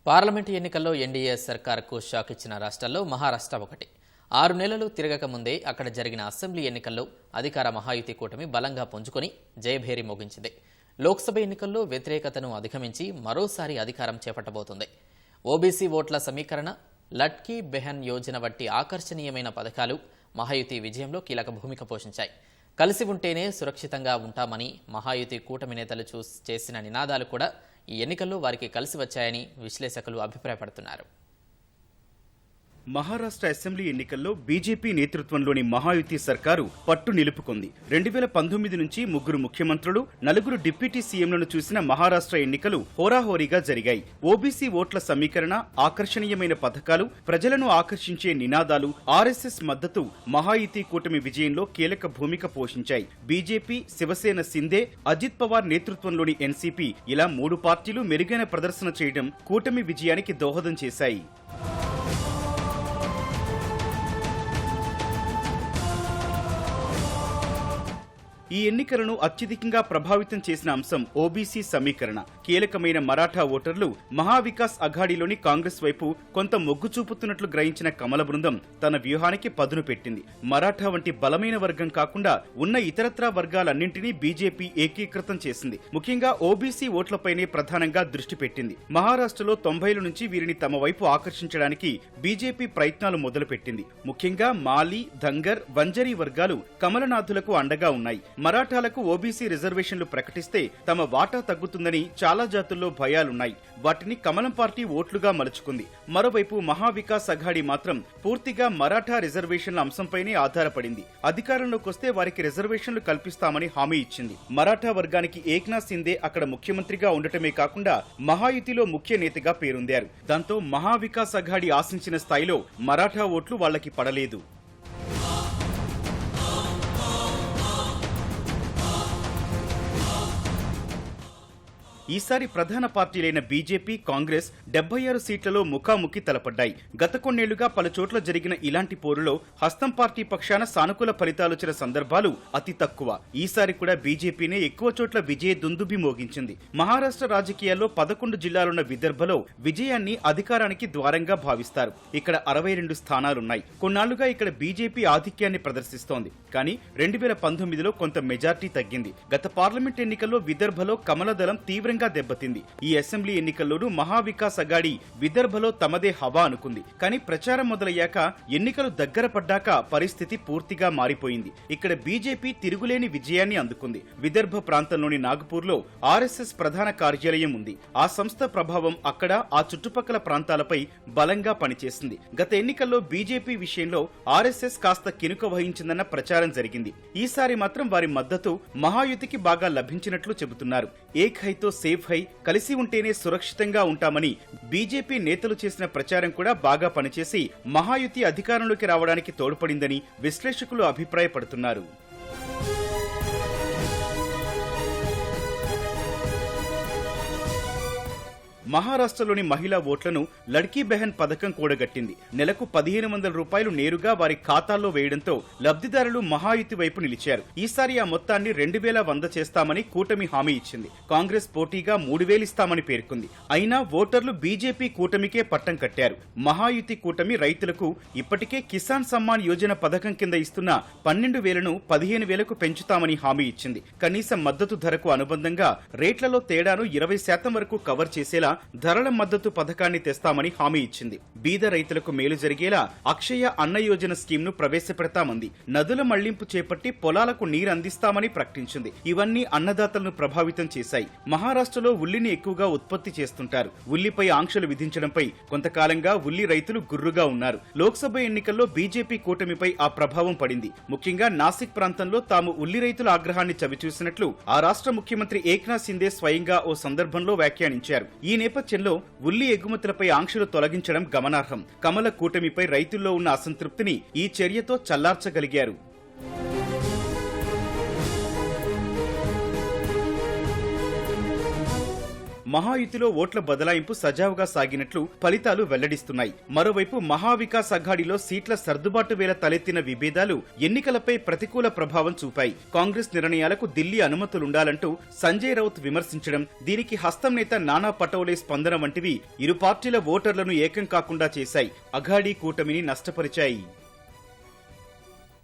Parliament ఎన్నికల్లో NDA సర్కార్కు shock ఇచ్చిన రాష్ట్రాల్లో మహారాష్ట్ర ఒకటి. 6 నెలలు తిరగక ముందే అక్కడ జరిగిన అసెంబ్లీ ఎన్నికల్లో అధికార మహాయుతి కూటమి బలంగా పుంజుకొని జయభేరి మోగించింది. లోక్సభ ఎన్నికల్లో వ్యతిరేకతను అధిగమించి మరోసారి అధికారం చేపట్టబోతోంది. ఓబీసీ ఓట్ల సమీకరణ, లట్కీ బెహన్ యోజన వంటి ఆకర్షణీయమైన పథకాలు మహాయుతి విజయంలో కీలక భూమిక పోషించాయి. కలిసి ఉంటేనే సురక్షితంగా ఉంటామని మహాయుతి కూటమి నేతలు చేసిన నినాదాలు కూడా ఈ ఎన్నికల్లో వారికి కలిసి వచ్చాయని విశ్లేషకులు అభిప్రాయపడుతున్నారు. మహారాష్ట్ర అసెంబ్లీ ఎన్నికల్లో బీజేపీ నేతృత్వంలోని మహాయుతి సర్కారు పట్టు నిలుపుకుంది. 2019 నుంచి 3 ముఖ్యమంత్రులు, 4 డిప్యూటీ సీఎంలను చూసిన మహారాష్ట్ర ఎన్నికలు హోరాహోరీగా జరిగాయి. ఓబీసీ ఓట్ల సమీకరణ, ఆకర్షణీయమైన పథకాలు, ప్రజలను ఆకర్షించే నినాదాలు, ఆర్ఎస్ఎస్ మద్దతు మహాయుతి కూటమి విజయంలో కీలక భూమిక పోషించాయి. బీజేపీ, శివసేన సిందే, అజిత్ పవార్ నేతృత్వంలోని ఎన్సీపీ ఇలా 3 పార్టీలు మెరుగైన ప్రదర్శన చేయడం కూటమి విజయానికి దోహదం చేశాయి. ఈ ఎన్నికలను అత్యధికంగా ప్రభావితం చేసిన అంశం ఓబీసీ సమీకరణ. కీలకమైన మరాఠా ఓటర్లు మహావికాస్ అఘాడీలోని కాంగ్రెస్ వైపు కొంత మొగ్గు చూపుతున్నట్లు గ్రహించిన కమల బృందం తన వ్యూహానికి పదును పెట్టింది. మరాఠా వంటి బలమైన వర్గం కాకుండా ఉన్న ఇతరత్రా వర్గాలన్నింటినీ బీజేపీ ఏకీకృతం చేసింది. ముఖ్యంగా ఓబీసీ ఓట్లపైనే ప్రధానంగా దృష్టి పెట్టింది. మహారాష్ట్రలో 90ల నుంచి వీరిని తమ వైపు ఆకర్షించడానికి బీజేపీ ప్రయత్నాలు మొదలుపెట్టింది. ముఖ్యంగా మాలీ, దంగర్, వంజరీ వర్గాలు కమలనాథులకు అండగా ఉన్నాయి. మరాఠాలకు ఓబీసీ రిజర్వేషన్లు ప్రకటిస్తే తమ వాటా తగ్గుతుందని చాలా జాతుల్లో భయాలున్నాయి. వాటిని కమలం పార్టీ ఓట్లుగా మలుచుకుంది. మరోవైపు మహావికాస్ అఘాడీ మాత్రం పూర్తిగా మరాఠా రిజర్వేషన్ల అంశంపైనే ఆధారపడింది. అధికారంలోకి వస్తే వారికి రిజర్వేషన్లు కల్పిస్తామని హామీ ఇచ్చింది. మరాఠా వర్గానికి ఏక్నాథ్ సిందే అక్కడ ముఖ్యమంత్రిగా ఉండటమే కాకుండా మహాయుతిలో ముఖ్య నేతగా పేరొందారు. దాంతో మహావికాస్ అఘాడీ ఆశించిన స్థాయిలో మరాఠా ఓట్లు వాళ్లకి పడలేదు. ఈసారి ప్రధాన పార్టీలైన బీజేపీ, కాంగ్రెస్ 76 సీట్లలో ముఖాముఖి తలపడ్డాయి. గత కొన్నేళ్లుగా పలు చోట్ల జరిగిన ఇలాంటి పోరులో హస్తం పార్టీ పక్షాన సానుకూల ఫలితాలొచ్చిన సందర్భాలు అతి తక్కువ. ఈసారి కూడా బీజేపీనే ఎక్కువ చోట్ల విజయ దుందుబి మోగించింది. మహారాష్ట్ర రాజకీయాల్లో 11 జిల్లాలున్న విదర్భలో విజయాన్ని అధికారానికి ద్వారంగా భావిస్తారు. ఇక్కడ 62 స్థానాలున్నాయి. కొన్నాళ్లుగా ఇక్కడ బీజేపీ ఆధిక్యాన్ని ప్రదర్శిస్తోంది. కానీ 2019లో కొంత మెజార్టీ తగ్గింది. గత పార్లమెంట్ ఎన్నికల్లో విదర్భలో కమలదళం తీవ్రంగా దెబ్బతింది. ఈ అసెంబ్లీ ఎన్నికల్లోనూ మహావికాస్ అఘాడీ విదర్భలో తమదే హవా అనుకుంది. కానీ ప్రచారం మొదలయ్యాక, ఎన్నికలు దగ్గర పడ్డాక పరిస్థితి పూర్తిగా మారిపోయింది. ఇక్కడ బీజేపీ తిరుగులేని విజయాన్ని అందుకుంది. విదర్భ ప్రాంతంలోని నాగపూర్లో ఆర్ఎస్ఎస్ ప్రధాన కార్యాలయం ఉంది. ఆ సంస్థ ప్రభావం అక్కడ, ఆ చుట్టుపక్కల ప్రాంతాలపై బలంగా పనిచేసింది. గత ఎన్నికల్లో బీజేపీ విషయంలో ఆర్ఎస్ఎస్ కాస్త కినుక వహించిందన్న ప్రచారం జరిగింది. ఈసారి మాత్రం వారి మద్దతు మహాయుతికి బాగా లభించినట్లు చెబుతున్నారు. ఏక్ హైతో సేఫ్ హై, కలిసి ఉంటేనే సురక్షితంగా ఉంటామని బీజేపీ నేతలు చేసిన ప్రచారం కూడా బాగా పనిచేసి మహాయుతి అధికారంలోకి రావడానికి తోడ్పడిందని విశ్లేషకులు అభిప్రాయపడుతున్నారు. మహారాష్ట్రలోని మహిళా ఓట్లను లడ్కీ బెహన్ పథకం కూడగట్టింది. నెలకు 1500 రూపాయలు నేరుగా వారి ఖాతాల్లో వేయడంతో లబ్ధిదారులు మహాయుతి వైపు నిలిచారు. ఈసారి ఆ మొత్తాన్ని 2100 చేస్తామని కూటమి హామీ ఇచ్చింది. కాంగ్రెస్ పోటీగా 3000 ఇస్తామని పేర్కొంది. అయినా ఓటర్లు బీజేపీ కూటమికే పట్టం కట్టారు. మహాయుతి కూటమి రైతులకు ఇప్పటికే కిసాన్ సమ్మాన్ యోజన పథకం కింద ఇస్తున్న 12,000ను 15,000కు పెంచుతామని హామీ ఇచ్చింది. కనీస మద్దతు ధరకు అనుబంధంగా రేట్లలో తేడాను 20% వరకు కవర్ చేసేలా ధరల మద్దతు పథకాన్ని తెస్తామని హామీ ఇచ్చింది. బీద రైతులకు మేలు జరిగేలా అక్షయ అన్న యోజన స్కీమ్ ను ప్రవేశపెడతామంది. నదుల మళ్లింపు చేపట్టి పొలాలకు నీరు అందిస్తామని ప్రకటించింది. ఇవన్నీ అన్నదాతలను ప్రభావితం చేశాయి. మహారాష్ట్రలో ఉల్లిని ఎక్కువగా ఉత్పత్తి చేస్తుంటారు. ఉల్లిపై ఆంక్షలు విధించడంపై కొంతకాలంగా ఉల్లి రైతులు గుర్రుగా ఉన్నారు. లోక్సభ ఎన్నికల్లో బీజేపీ కూటమిపై ఆ ప్రభావం పడింది. ముఖ్యంగా నాసిక్ ప్రాంతంలో తాము ఉల్లి రైతుల ఆగ్రహాన్ని చవిచూసినట్లు ఆ రాష్ట్ర ముఖ్యమంత్రి ఏక్నాథ్ సిందే స్వయంగా ఓ సందర్భంలో వ్యాఖ్యానించారు. ఈ నేపథ్యంలో ఉల్లి ఎగుమతులపై ఆంక్షలు తొలగించడం గమనార్హం. కమల కూటమిపై రైతుల్లో ఉన్న అసంతృప్తిని ఈ చర్యతో చల్లార్చగలిగారు. మహాయుతిలో ఓట్ల బదలాయింపు సజావుగా సాగినట్లు ఫలితాలు వెల్లడిస్తున్నాయి. మరోవైపు మహావికాస్ అఘాడీలో సీట్ల సర్దుబాటు వేళ తలెత్తిన విభేదాలు ఎన్నికలపై ప్రతికూల ప్రభావం చూపాయి. కాంగ్రెస్ నిర్ణయాలకు ఢిల్లీ అనుమతులుండాలంటూ సంజయ్ రౌత్ విమర్శించడం, దీనికి హస్తం నేత నానా పటోలే స్పందన వంటివి ఇరు పార్టీల ఓటర్లను ఏకం కాకుండా చేశాయి. అఘాడీ కూటమిని నష్టపరిచాయి.